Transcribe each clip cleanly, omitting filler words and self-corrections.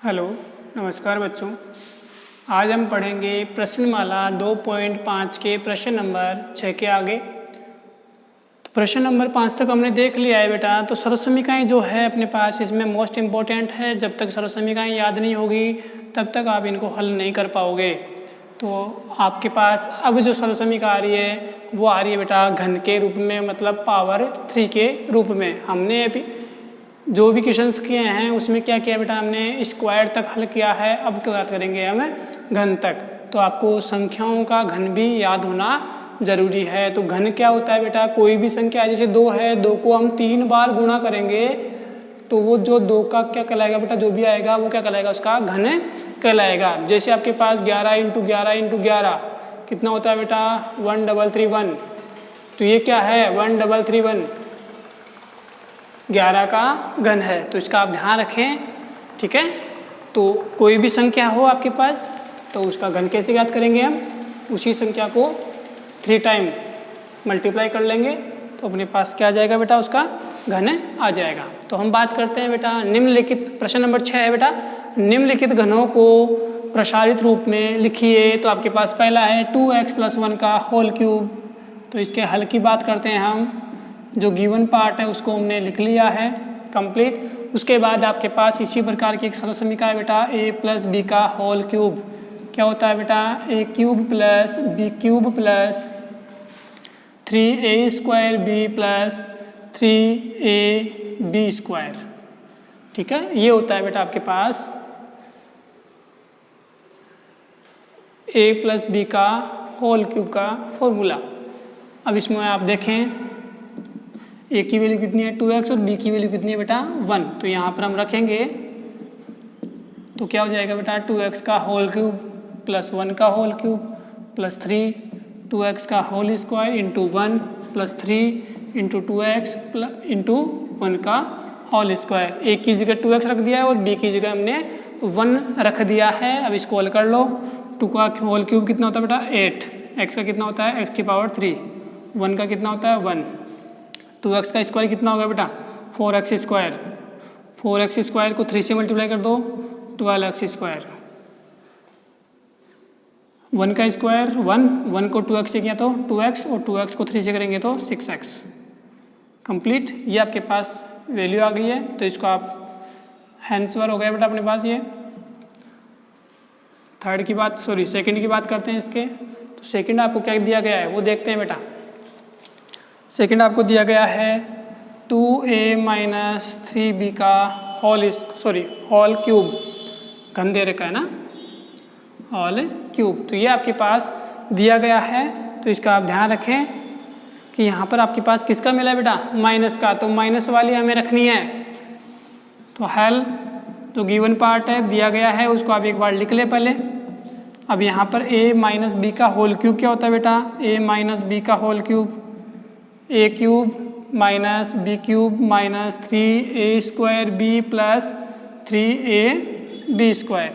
Hello, नमस्कार बच्चों। आज हम पढ़ेंगे प्रश्नमाला 2.5 के प्रश्न नंबर 6 के आगे। तो प्रश्न नंबर 5 तक हमने देख लिया है बेटा। तो सर्वसमीकाएँ जो है अपने पास इसमें मोस्ट इम्पोर्टेंट है। जब तक सर्वसमीकाएँ याद नहीं होगी तब तक आप इनको हल नहीं कर पाओगे। तो आपके पास अब जो सर्वसमीका आ रही है वो आ रही है बेटा घन के रूप में, मतलब पावर 3 के रूप में। हमने अभी जो भी क्वेश्चंस किए हैं उसमें क्या किया बेटा, हमने स्क्वायर तक हल किया है। अब क्या बात करेंगे हम घन तक। तो आपको संख्याओं का घन भी याद होना जरूरी है। तो घन क्या होता है बेटा, कोई भी संख्या जैसे 2 है, 2 को हम 3 बार गुणा करेंगे तो वो जो 2 का क्या कहलाएगा बेटा, जो भी आएगा वो क्या कहलाएगा, उसका घन कहलाएगा। जैसे आपके पास 11 × 11 × 11 कितना होता है बेटा 1331। तो ये क्या है 1331, 11 का घन है। तो इसका आप ध्यान रखें, ठीक है। तो कोई भी संख्या हो आपके पास तो उसका घन कैसे याद करेंगे हम, उसी संख्या को 3 टाइम मल्टीप्लाई कर लेंगे तो अपने पास क्या आ जाएगा बेटा, उसका घन आ जाएगा। तो हम बात करते हैं बेटा निम्नलिखित, प्रश्न नंबर 6 है बेटा, निम्नलिखित घनों को प्रसारित रूप में लिखिए। तो आपके पास पहला है 2x + 1 का होल क्यूब। तो इसके हल की बात करते हैं हम। जो गिवन पार्ट है उसको हमने लिख लिया है कंप्लीट। उसके बाद आपके पास इसी प्रकार की एक सर्वसमीका है बेटा a + b का होल क्यूब। क्या होता है बेटा a³ + b³ + 3a² b + 3ab²। ठीक है, ये होता है बेटा आपके पास a + b का होल क्यूब का फॉर्मूला। अब इसमें आप देखें a की वैल्यू कितनी है 2x और b की वैल्यू कितनी है बेटा 1। तो यहाँ पर हम रखेंगे तो क्या हो जाएगा बेटा 2x का होल क्यूब + 1 का होल क्यूब + 3 2x का होल स्क्वायर × 1 + 3 × 2x × 1 का होल स्क्वायर। a की जगह 2x रख दिया है और b की जगह हमने 1 रख दिया है। अब इसको हल कर लो। 2 का होल क्यूब कितना होता है बेटा 8, x का कितना होता है x⁻3, 1 का कितना होता है 1, 2x का स्क्वायर कितना होगा बेटा 4x², 4x² को 3 से मल्टीप्लाई कर दो 12x², 1 का स्क्वायर 1, 1 को 2x से किया तो 2x और 2x को 3 से करेंगे तो 6x कंप्लीट। ये आपके पास वैल्यू आ गई है। तो इसको आप आंसर हो गया बेटा अपने पास। ये सेकंड की बात करते हैं इसके। तो सेकंड आपको क्या दिया गया है वो देखते हैं बेटा। सेकंड आपको दिया गया है 2a - 3b का होल क्यूब। घन दे रखा है ना, होल क्यूब। तो ये आपके पास दिया गया है। तो इसका आप ध्यान रखें कि यहाँ पर आपके पास किसका मिला है बेटा माइनस का। तो माइनस वाली हमें रखनी है। तो हल जो गिवन पार्ट है दिया गया है उसको आप एक बार लिख ले पहले। अब यहाँ पर a - b का होल क्यूब क्या होता है बेटा a - b का whole cube a³ - b³ - 3a² b + 3ab²।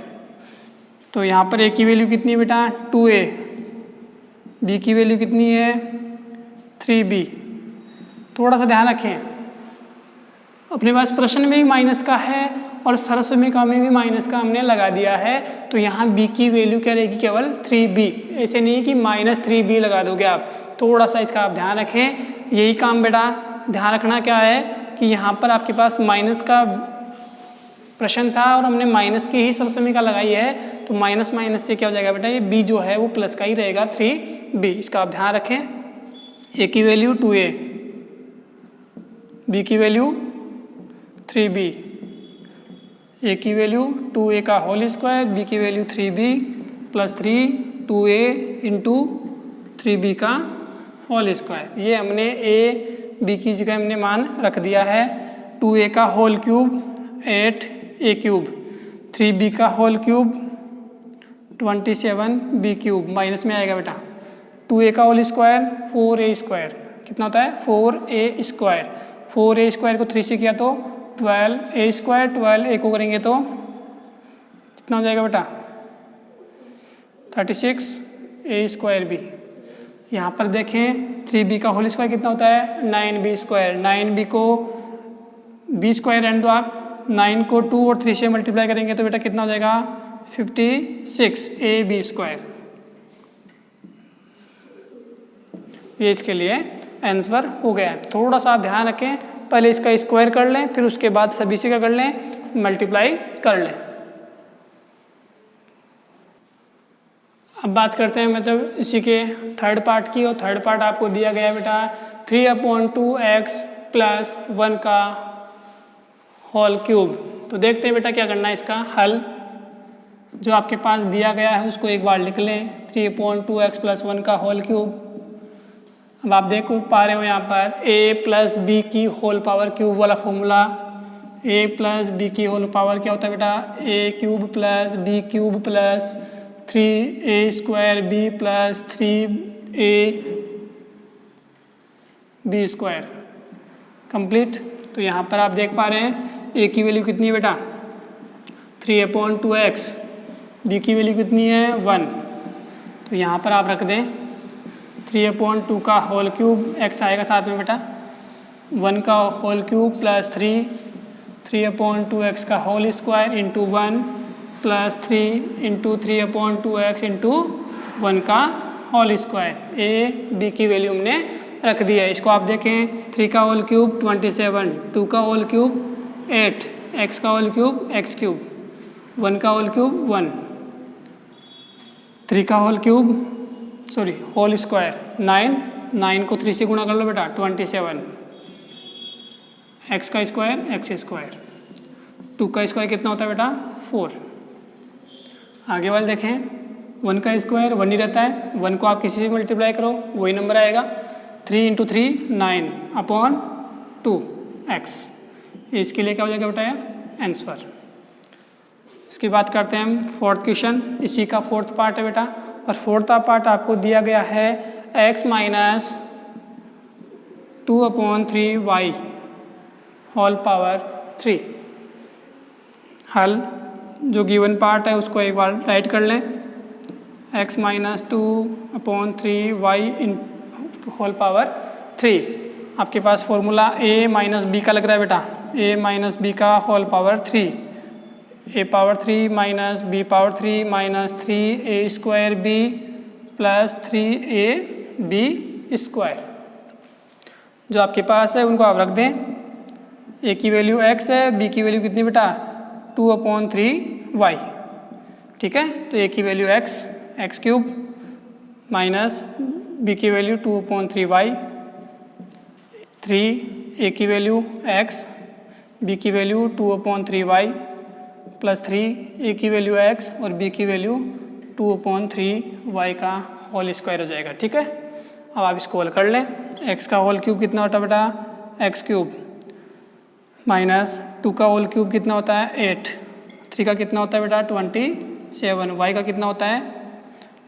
तो यहाँ पर a की वैल्यू कितनी है बेटा 2a, b की वैल्यू कितनी है 3b। थोड़ा सा ध्यान रखें, अपने पास प्रश्न में भी माइनस का है और सर्वसमीका में भी माइनस का हमने लगा दिया है। तो यहाँ b की वैल्यू क्या रहेगी केवल 3b, ऐसे नहीं कि -3b लगा दोगे आप। थोड़ा सा इसका आप ध्यान रखें। यही काम बेटा ध्यान रखना क्या है कि यहाँ पर आपके पास माइनस का प्रश्न था और हमने माइनस की ही सर्वसमीका लगाई है। तो माइनस से क्या हो जाएगा बेटा ये b जो है वो प्लस का ही रहेगा 3b। इसका आप ध्यान रखें। a की वैल्यू 2a, b की वैल्यू 3b, a की वैल्यू 2a का होल स्क्वायर, b की वैल्यू 3b + 3 2a × 3b का होल स्क्वायर। ये हमने a b की जगह हमने मान रख दिया है। 2a का होल क्यूब 8a³, 3b का होल क्यूब 27b³ माइनस में आएगा बेटा। 2a का होल स्क्वायर 4a², कितना होता है 4a², 4a² को 3 से किया तो 12a², 12a को करेंगे तो कितना हो जाएगा बेटा 36a²b। यहाँ पर देखें 3b का होल स्क्वायर कितना होता है 9b², 9b को b² रहने दो आप, 9 को 2 और 3 से मल्टीप्लाई करेंगे तो बेटा कितना हो जाएगा 56 AB स्क्वायर। ये इसके लिए आंसर हो गया। थोड़ा सा आप ध्यान रखें, पहले इसका स्क्वायर कर लें, फिर उसके बाद सभी से क्या कर लें, मल्टीप्लाई कर लें। अब बात करते हैं मतलब इसी के थर्ड पार्ट की, और थर्ड पार्ट आपको दिया गया है बेटा 3/2x + 1 का होल क्यूब। तो देखते हैं बेटा क्या करना है इसका हल। जो आपके पास दिया गया है उसको एक बार लिख लें, 3/2x + 1 का होल क्यूब। अब आप देख पा रहे हो यहाँ पर a + b की होल पावर क्यूब वाला फॉर्मूला। a + b की होल पावर क्या होता है बेटा, a³ + b³ + 3a² b + 3ab² complete. तो यहाँ पर आप देख पा रहे हैं a की वैल्यू कितनी है बेटा 3/2x, b की वैल्यू कितनी है 1। तो यहाँ पर आप रख दें 3/2 का होल क्यूब, x आएगा साथ में बेटा 1 का होल क्यूब + 3/2x का whole square into 1 + 3 into 3/2x into 1 का होल स्क्वायर। a b की वैल्यू हमने रख दी है। इसको आप देखें 3 का होल क्यूब 27, 2 का होल क्यूब 8, x का होल क्यूब x³, 1 का होल क्यूब 1, 3 का होल क्यूब होल स्क्वायर 9, 9 को 3 से गुणा कर लो बेटा 27, x का स्क्वायर x², 2 का स्क्वायर कितना होता है बेटा 4। आगे वाले देखें 1 का स्क्वायर 1 ही रहता है, 1 को आप किसी से मल्टीप्लाई करो वही नंबर आएगा। 3 × 3 9/2x। इसके लिए क्या हो जाएगा बेटा आंसर। इसकी बात करते हैं हम फोर्थ क्वेश्चन, इसी का फोर्थ पार्ट है बेटा। और फोर्थ पार्ट आपको दिया गया है x - 2/3y होल पावर 3। हल जो गिवन पार्ट है उसको एक बार राइट कर लें, x - 2/3y होल पावर 3। आपके पास फॉर्मूला a - b का लग रहा है बेटा, a - b का whole power 3, a⁻³ - b⁻³ - 3a² b + 3ab²। जो आपके पास है उनको आप रख दें। a की वैल्यू x है, b की वैल्यू कितनी बेटा 2/3y। ठीक है, तो a की वैल्यू x³ माइनस b की वैल्यू 2/3y, 3 a की वैल्यू x, b की वैल्यू 2/3y + 3 a की वैल्यू x और b की वैल्यू 2/3y का होल स्क्वायर हो जाएगा। ठीक है, अब आप इसको हल कर लें। x का होल क्यूब कितना होता है बेटा x³ माइनस 2 का होल क्यूब कितना होता है 8, 3 का कितना होता है बेटा 27, y का कितना होता है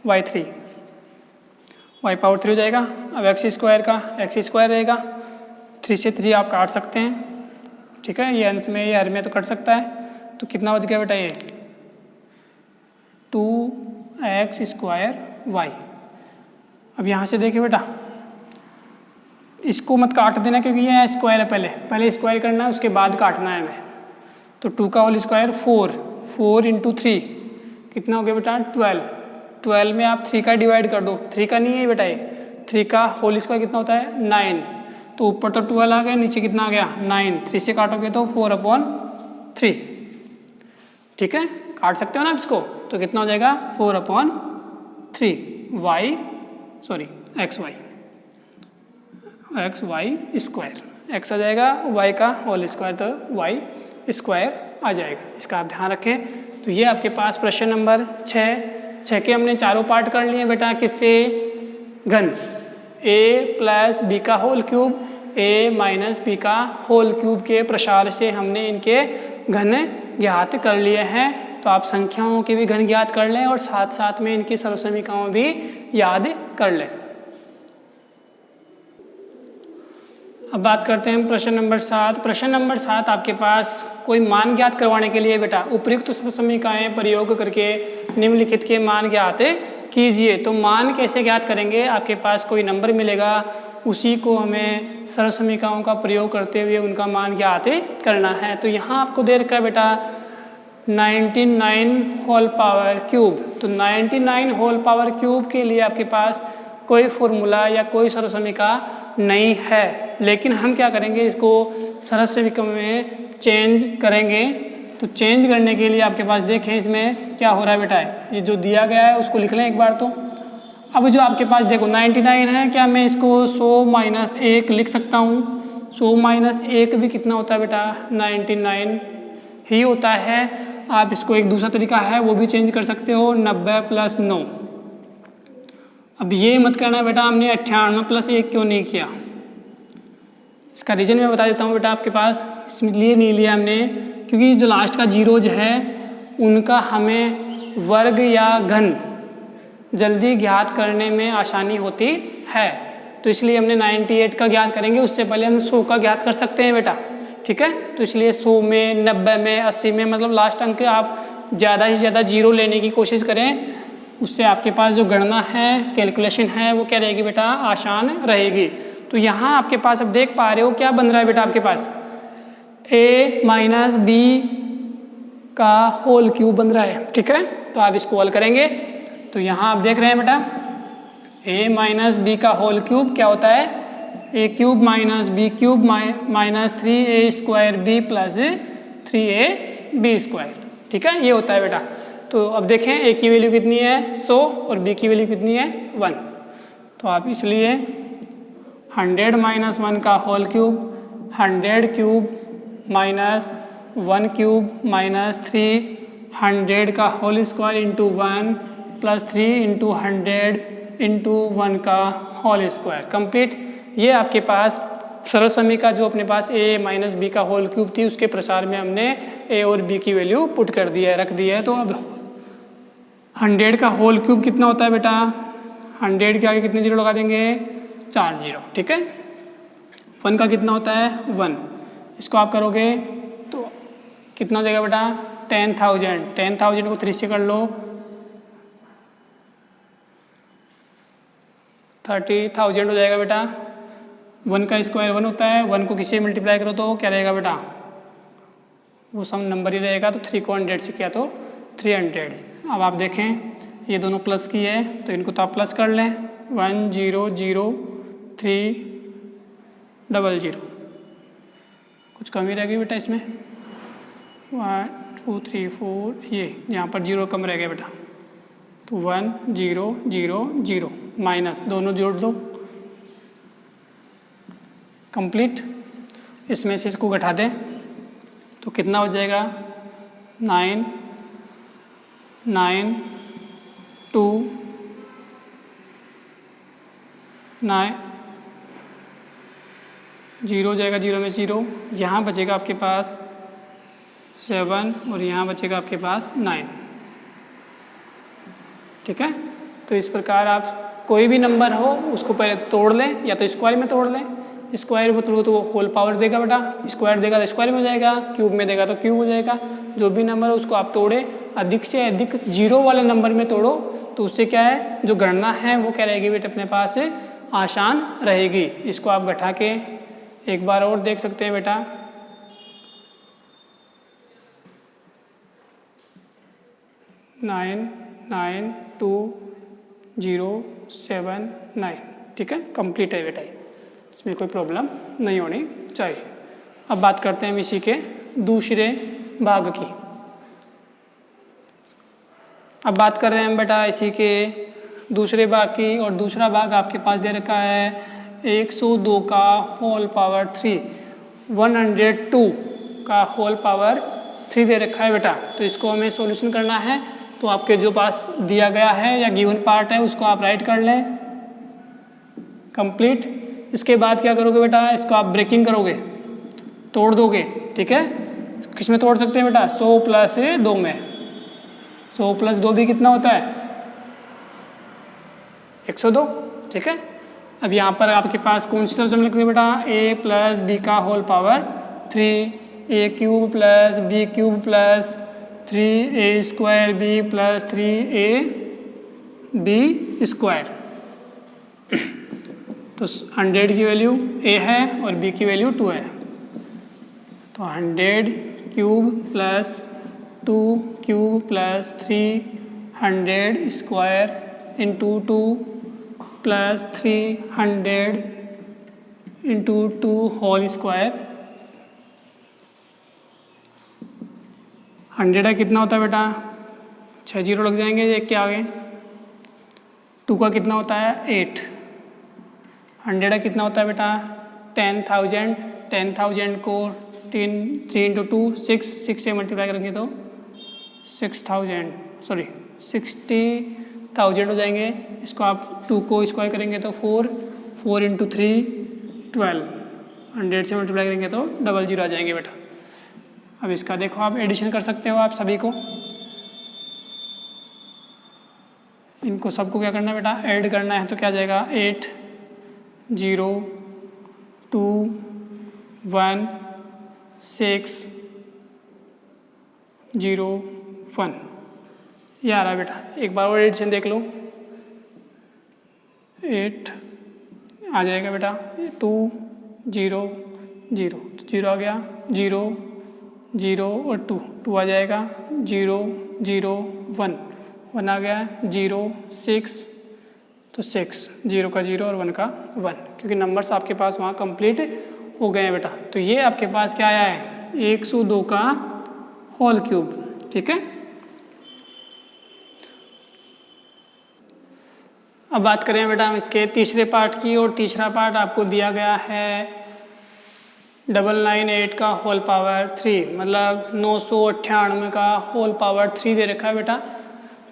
y3, y⁻³ हो जाएगा। अब x² का x² रहेगा, 3 से 3 आप काट सकते हैं। ठीक है, ये अंश में ये हर में तो कट सकता है, तो कितना बच गया बेटा ये 2x²y। अब यहाँ से देखिए बेटा इसको मत काट देना क्योंकि ये स्क्वायर है, पहले स्क्वायर करना है उसके बाद काटना है हमें। तो 2 का होल स्क्वायर 4, 4 × 3 कितना हो गया बेटा 12, 12 में आप 3 का डिवाइड कर दो, 3 का नहीं है बेटा ये, 3 का होल स्क्वायर कितना होता है 9, तो ऊपर तो 12 आ गया, नीचे कितना आ गया 9, 3 से काटोगे तो 4/3। ठीक है, काट सकते हो ना इसको, तो कितना हो जाएगा 4/3 xy² x आ जाएगा, y का होल स्क्वायर तो y² आ जाएगा। इसका आप ध्यान रखें। तो ये आपके पास प्रश्न नंबर 6 के हमने चारों पार्ट कर लिए बेटा। किससे घन a + b का होल क्यूब, a - b का होल क्यूब के प्रसार से हमने इनके घन ज्ञात कर लिए हैं। तो आप संख्याओं के भी घन ज्ञात कर लें और साथ साथ में इनकी सर्वसमीकरण भी याद कर लें। अब बात करते हैं प्रश्न नंबर 7। प्रश्न नंबर 7 आपके पास कोई मान ज्ञात करवाने के लिए बेटा उपयुक्त सर्वसमीकरण प्रयोग करके निम्नलिखित के मान ज्ञात कीजिए। तो मान कैसे ज्ञात करेंगे, आपके पास कोई नंबर मिलेगा उसी को हमें सरल समीकरणों का प्रयोग करते हुए उनका मान ज्ञात करना है। तो यहाँ आपको दे रखा है बेटा 99 होल पावर क्यूब। तो 99 होल पावर क्यूब के लिए आपके पास कोई फॉर्मूला या कोई सरल समीकरण नहीं है, लेकिन हम क्या करेंगे, इसको सरल समीकरण में चेंज करेंगे। तो चेंज करने के लिए आपके पास देखें इसमें क्या हो रहा है बेटा, ये जो दिया गया है उसको लिख लें एक बार। तो अब जो आपके पास देखो 99 है, क्या मैं इसको 100 माइनस 1 लिख सकता हूँ? 100 माइनस 1 भी कितना होता है बेटा? 99 ही होता है। आप इसको एक दूसरा तरीका है वो भी चेंज कर सकते हो, 90 प्लस 9। अब ये मत करना बेटा हमने 98 प्लस 1 क्यों नहीं किया, इसका रीज़न मैं बता देता हूँ बेटा आपके पास। इसलिए नहीं लिया हमने क्योंकि जो लास्ट का जीरोज है उनका हमें वर्ग या घन जल्दी ज्ञात करने में आसानी होती है। तो इसलिए हमने 98 का ज्ञात करेंगे, उससे पहले हम 100 का ज्ञात कर सकते हैं बेटा, ठीक है। तो इसलिए 100 में, 90 में, 80 में, मतलब लास्ट अंक आप ज़्यादा से ज़्यादा जीरो लेने की कोशिश करें, उससे आपके पास जो गणना है, कैलकुलेशन है, वो क्या रहेगी बेटा? आसान रहेगी। तो यहाँ आपके पास अब देख पा रहे हो क्या बन रहा है बेटा आपके पास? a माइनस बी का होल क्यूब बन रहा है, ठीक है। तो आप इसको हल करेंगे तो यहाँ आप देख रहे हैं बेटा a माइनस बी का होल क्यूब क्या होता है? a cube minus b cube minus 3a square b plus 3ab square, ठीक है, ये होता है बेटा। तो अब देखें a की वैल्यू कितनी है? 100 और b की वैल्यू कितनी है? 1। तो आप इसलिए 100 माइनस 1 का whole cube, 100 cube minus 1 cube minus 300 का whole square into 1 plus 3 into 100 into 1 का होल स्क्वायर कंप्लीट। ये आपके पास सरल समीकरण जो अपने पास a माइनस बी का होल क्यूब थी उसके प्रसार में हमने a और b की वैल्यू पुट कर दी है, रख दी है। तो अब 100 का होल क्यूब कितना होता है बेटा? 100 के आगे कितने जीरो लगा देंगे? 4 जीरो, ठीक है। 1 का कितना होता है? 1। इसको आप करोगे तो कितना हो जाएगा बेटा? 10,000। 10,000 को 3 से कर लो 30,000 हो जाएगा बेटा। 1 का स्क्वायर 1 होता है, 1 को किससे मल्टीप्लाई करो तो क्या रहेगा बेटा? वो सम नंबर ही रहेगा। तो 3 को 100 से किया तो 300। अब आप देखें ये दोनों प्लस की है तो इनको तो आप प्लस कर लें। 1 0 0 3 0 0, कुछ कमी रहेगी बेटा इसमें। 1 2 3 4, ये यहाँ पर 0 कम रह गया बेटा। तो 1 0 0 0 माइनस दोनों जोड़ दो कंप्लीट। इसमें से इसको घटा दें तो कितना हो जाएगा? 9 9 2 9 0 हो जाएगा, 0 में 0, यहाँ बचेगा आपके पास 7 और यहाँ बचेगा आपके पास 9, ठीक है। तो इस प्रकार आप कोई भी नंबर हो उसको पहले तोड़ लें, या तो स्क्वायर में तोड़ लें। स्क्वायर में तोड़ो तो वो होल पावर देगा बेटा, स्क्वायर देगा तो स्क्वायर में हो जाएगा, क्यूब में देगा तो क्यूब हो जाएगा। जो भी नंबर है उसको आप तोड़े, अधिक से अधिक जीरो वाले नंबर में तोड़ो तो उससे क्या है, जो गणना है वो क्या रहेगी बेटा अपने पास आसान रहेगी। इसको आप घटा के एक बार और देख सकते हैं बेटा। नाइन 9 2 0 7 9, ठीक है, कंप्लीट है बेटा, इसमें कोई प्रॉब्लम नहीं होनी चाहिए। अब बात करते हैं हम इसी के दूसरे भाग की। अब बात कर रहे हैं हम बेटा इसी के दूसरे भाग की, और दूसरा भाग आपके पास दे रखा है 102 का होल पावर 3, 102 का होल पावर 3 दे रखा है बेटा। तो इसको हमें सॉल्यूशन करना है। तो आपके जो पास दिया गया है या गिवन पार्ट है उसको आप राइट कर लें कंप्लीट। इसके बाद क्या करोगे बेटा, इसको आप ब्रेकिंग करोगे, तोड़ दोगे, ठीक है। किस में तोड़ सकते हैं बेटा? 100 प्लस 2 में। 100 प्लस 2 भी कितना होता है? 102, ठीक है। अब यहाँ पर आपके पास कौन सी सरल समीकरण बेटा? a प्लस बी का whole power 3, a cube plus B cube plus 3a square b plus 3ab square. तो 100 की वैल्यू a है और b की वैल्यू 2 है। तो 100 cube plus 2 cube plus 300 square into 2 plus 300 into 2 whole square. 100 का कितना होता है बेटा? 6 जीरो लग जाएंगे एक के आगे। 2 का कितना होता है? 8। 100 का कितना होता है बेटा? 10,000। 10,000 को 3 इंटू 2 6 से मल्टीप्लाई करेंगे तो 60,000 हो जाएंगे। इसको आप 2 को स्क्वायर करेंगे तो 4 इंटू 3 12। 100 से मल्टीप्लाई करेंगे तो 00 आ जाएंगे बेटा। अब इसका देखो आप एडिशन कर सकते हो आप सभी को। इनको सबको क्या करना है बेटा? ऐड करना है। तो क्या जाएगा? 8 0 2 1 6 0 1 ये आ रहा है बेटा। एक बार और एडिशन देख लो। 8 आ जाएगा बेटा। 2 0 0 0 आ गया। 0 0 और 2 आ जाएगा। 0 0 1 1 आ गया। 0 6 तो 6 0 का 0 और 1 का 1, क्योंकि नंबर्स आपके पास वहाँ कंप्लीट हो गए हैं बेटा। तो ये आपके पास क्या आया है? 102 का होल क्यूब। ठीक है। अब बात करें बेटा हम इसके तीसरे पार्ट की, और तीसरा पार्ट आपको दिया गया है 998 का होल पावर 3, मतलब 998 का होल पावर 3 दे रखा है बेटा।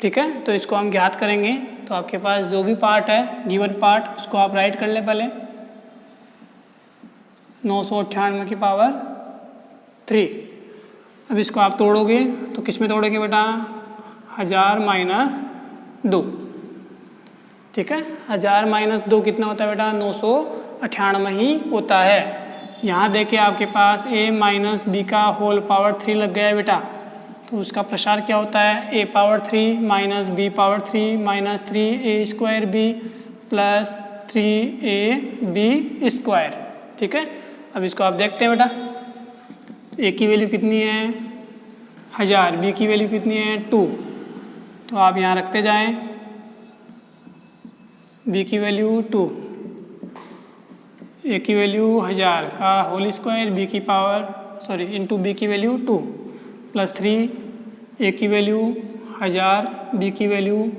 ठीक है। तो इसको हम ज्ञात करेंगे। तो आपके पास जो भी पार्ट है गिवन पार्ट उसको आप राइट कर ले पहले। 998 की पावर 3। अब इसको आप तोड़ोगे तो किस में तोड़ोगे बेटा? 1000 माइनस 2। ठीक है। 1000 माइनस 2 कितना होता है बेटा? 998 ही होता है। यहाँ देखिए आपके पास a माइनस बी का होल पावर 3 लग गया है बेटा। तो उसका प्रसार क्या होता है? a power 3 minus b power 3 minus 3a square b plus 3ab square. ठीक है। अब इसको आप देखते हैं बेटा। a की वैल्यू कितनी है? 1000। b की वैल्यू कितनी है? 2। तो आप यहाँ रखते जाएं। b की वैल्यू 2, a की वैल्यू 1000 का होल स्क्वायर, b की पावर इंटू b की वैल्यू 2 प्लस 3, a की वैल्यू 1000, b की वैल्यू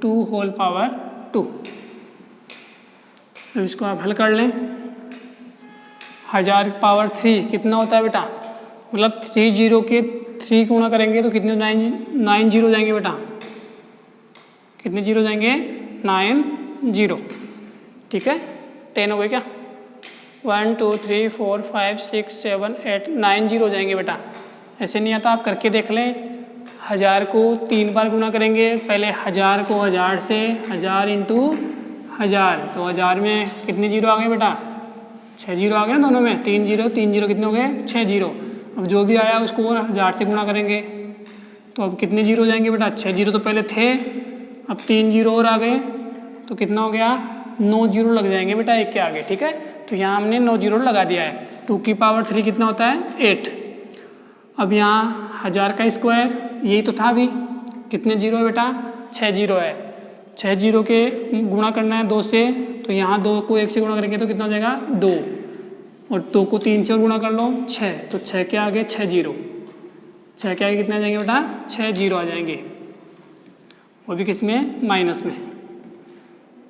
2 होल पावर 2। अब इसको आप हल कर लें। 1000 पावर 3 कितना होता है बेटा? मतलब 3 जीरो के 3 गुणा करेंगे तो कितने 9 जीरो जाएंगे बेटा? कितने जीरो जाएंगे? 9 0। ठीक है। 10 हो गए क्या? 1 2 3 4 5 6 7 8 9 जीरो जाएंगे बेटा। ऐसे नहीं आता, आप करके देख लें। 1000 को 3 बार गुणा करेंगे। पहले 1000 को 1000 से 1000 इंटू 1000, तो 1000 में कितने जीरो आ गए बेटा? 6 जीरो आ गए ना दोनों में। 3 जीरो कितने हो गए? 6 जीरो। अब जो भी आया उसको और 1000 से गुणा करेंगे तो अब कितने जीरो जाएंगे बेटा? 6 जीरो तो पहले थे, अब 3 जीरो और आ गए तो कितना हो गया? 9 जीरो लग जाएंगे बेटा एक के आगे। ठीक है। तो यहाँ हमने 9 जीरो लगा दिया है। 2 की पावर 3 कितना होता है? 8। अब यहाँ 1000 का स्क्वायर यही तो था अभी। कितने जीरो है बेटा? 6 जीरो है। 6 जीरो के गुणा करना है 2 से, तो यहाँ 2 को 1 से गुणा करेंगे तो कितना हो जाएगा? 2, और 2 को 3 से और गुणा कर लो 6, तो 6 के आगे 6 जीरो। 6 के आगे कितने आ जाएंगे बेटा? 6 जीरो आ जाएंगे, वो भी किस में? माइनस में।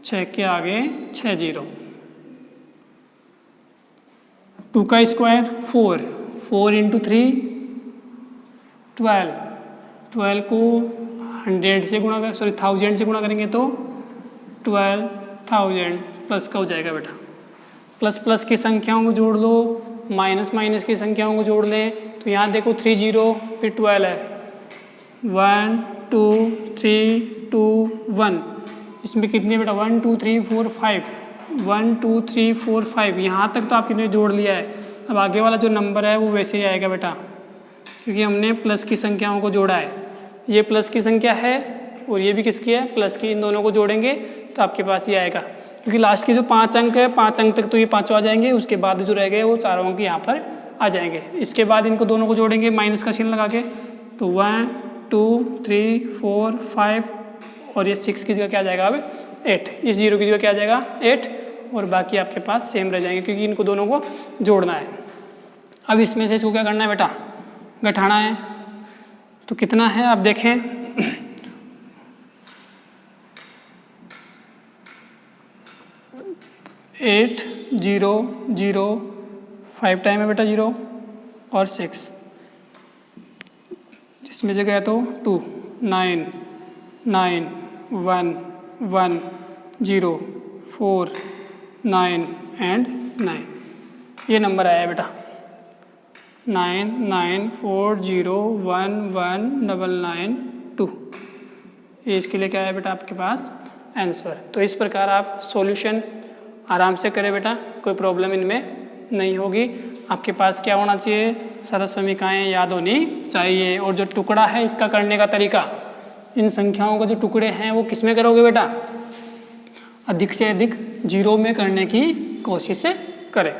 6 के आगे 6 जीरो। 2 का स्क्वायर 4 इंटू 3 12। 12 को 100 से गुणा 1000 से गुणा करेंगे तो 12,000 प्लस का हो जाएगा बेटा। प्लस प्लस की संख्याओं को जोड़ लो, माइनस माइनस की संख्याओं को जोड़ लें। तो यहाँ देखो 3 जीरो फिर 12 है। 1 2 3 2 1। इसमें कितने बेटा? 1 2 3 4 5। 1 2 3 4 5 यहाँ तक तो आप कितने जोड़ लिया है। अब आगे वाला जो नंबर है वो वैसे ही आएगा बेटा, क्योंकि हमने प्लस की संख्याओं को जोड़ा है। ये प्लस की संख्या है और ये भी किसकी है? प्लस की। इन दोनों को जोड़ेंगे तो आपके पास ये आएगा। क्योंकि लास्ट के जो 5 अंक है 5 अंक तक तो ये पाँचों आ जाएंगे, उसके बाद जो रह गए वो चारों अंक यहाँ पर आ जाएंगे। इसके बाद इनको दोनों को जोड़ेंगे माइनस का चिन्ह लगा के, तो 1 2 3 4 5 और ये 6 की जगह क्या आ जाएगा अब 8, इस 0 की जगह क्या आ जाएगा 8 और बाकी आपके पास सेम रह जाएंगे क्योंकि इनको दोनों को जोड़ना है। अब इसमें से इसको क्या करना है बेटा, घटाना है। तो कितना है आप देखें, 8 0 0 5 टाइम है बेटा 0 और 6, जिसमें से गया तो 2 9 9 1 1 0 4 9 एंड 9, ये नंबर आया बेटा 9 9 4 0 1 1 9 2, ये इसके लिए क्या है बेटा आपके पास आंसर। तो इस प्रकार आप सॉल्यूशन आराम से करें बेटा, कोई प्रॉब्लम इनमें नहीं होगी। आपके पास क्या होना चाहिए, सरल समीकरणें याद होनी चाहिए। और जो टुकड़ा है इसका करने का तरीका, इन संख्याओं के जो टुकड़े हैं वो किस में करोगे बेटा, अधिक से अधिक 0 में करने की कोशिश करें।